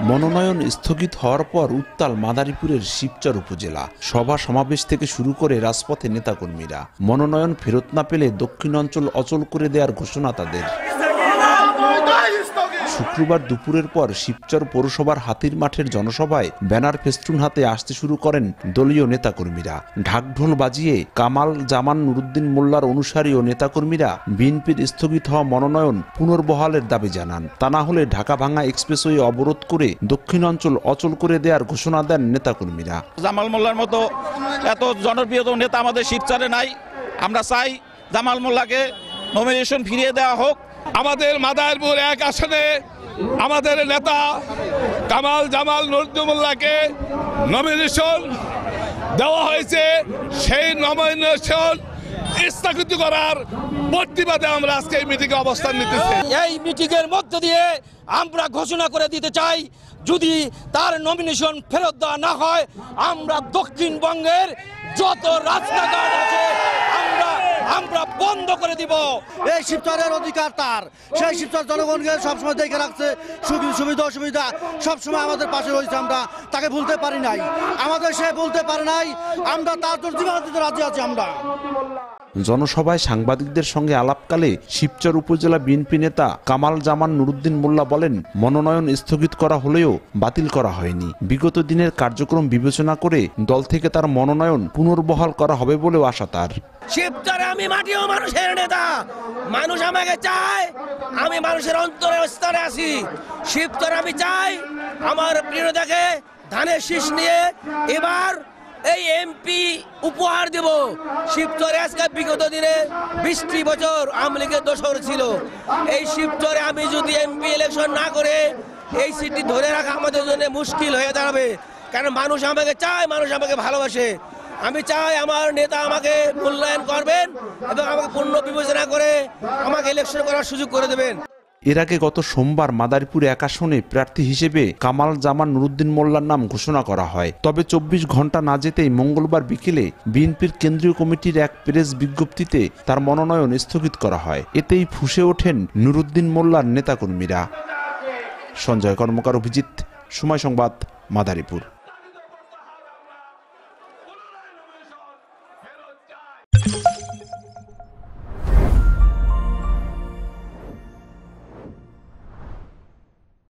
মনোনয়ন স্থগিত হওয়ার পর উত্তাল মাদারীপুরের শিবচর উপজেলা। সভা সমাবেশ থেকে শুরু করে রাজপথে নেতাকর্মীরা। মনোনয়ন ফেরত না পেলে দক্ষিণাঞ্চল অচল করে দেওয়ার ঘোষণা তাদের। শুক্রবার দুপুরের পর শিবচর পৌরসভার হাতির মাঠের জনসভায় ব্যানার ফেস্টুন হাতে আসতে শুরু করেন দলীয় নেতাকর্মীরা। ঢাকঢোল বাজিয়ে কামাল জামান নুরুদ্দিন মোল্লার অনুসারী ও নেতাকর্মীরা বিএনপির স্থগিত হওয়া মনোনয়ন পুনর্বহালের দাবি জানান। তা না হলে ঢাকা ভাঙ্গা এক্সপ্রেসওয়ে অবরোধ করে দক্ষিণাঞ্চল অচল করে দেওয়ার ঘোষণা দেন নেতাকর্মীরা। জামাল মোল্লার মতো এত জনপ্রিয় নেতা আমাদের শিবচরে নাই। আমরা চাই জামাল মোল্লাকে নমিনেশন ফিরিয়ে দেওয়া হোক। আমাদের মাদারীপুর এক আসনে আমাদের নেতা কামাল জামাল নুরুদ্দিন মোল্লাকে নমিনেশন দেওয়া হয়েছে। সেই নমিনেশন স্থগিত করার প্রতিবাদে আমরা আজকে এই মিটিংয়ে অবস্থান নিতেছি। এই মিটিংয়ের মধ্য দিয়ে আমরা ঘোষণা করে দিতে চাই, যদি তার নমিনেশন ফেরত দেওয়া না হয়, আমরা দক্ষিণবঙ্গের যত রাস্তাঘাট আছে আমরা বন্ধ করে দিব। এই শিবচরের অধিকার তার, সেই শিবচর জনগণকে সবসময় দেখে রাখছে, সুবিধা অসুবিধা সবসময় আমাদের পাশে রয়েছে। আমরা তাকে ভুলতে পারি নাই, আমাদের সে বলতে পারে নাই, আমরা তার জন্য জীবন দিতে রাজি আছি। আমরা জনসভায় সাংবাদিকদের সঙ্গে আলাপকালে শিবচর উপজেলা বিএনপি নেতা কামাল জামান নুরুদ্দিন মোল্লা বলেন, মনোনয়ন স্থগিত করা হলেও বাতিল করা হয়নি। বিগত দিনের কার্যক্রম বিবেচনা করে দল থেকে তার মনোনয়ন পুনর্বহাল করা হবে বলেও আশা তার। শিবচরে আমি মাটি ও মানুষের নেতা, মানুষ আমাকে চায়, আমি মানুষের অন্তরের স্তরে আছি। শিবচরে আমি চাই আমার প্রিয় নেতাকে ধানের শীষ নিয়ে এবার এই এমপি উপহার দেব। শিবচরে আজকে বিগত দিনে 20টি বছর আওয়ামী লীগের দোসর ছিল। এই শিবচরে আমি যদি এমপি ইলেকশন না করে এই সিটটি ধরে রাখা আমাদের জন্য মুশকিল হয়ে দাঁড়াবে। কারণ মানুষ আমাকে চায়, মানুষ আমাকে ভালোবাসে। আমি চাই আমার নেতা আমাকে মূল্যায়ন করবেন এবং আমাকে পূর্ণ বিবেচনা করে আমাকে ইলেকশন করার সুযোগ করে দেবেন। এর আগে গত সোমবার মাদারীপুর এক আসনে প্রার্থী হিসেবে কামাল জামান নুরুদ্দিন মোল্লার নাম ঘোষণা করা হয়। তবে 24 ঘন্টা না যেতেই মঙ্গলবার বিকেলে বিএনপির কেন্দ্রীয় কমিটির এক প্রেস বিজ্ঞপ্তিতে তার মনোনয়ন স্থগিত করা হয়। এতেই ফুঁসে ওঠেন নুরুদ্দিন মোল্লার নেতাকর্মীরা। সঞ্জয় কর্মকার, অভিজিৎ, সময় সংবাদ, মাদারীপুর।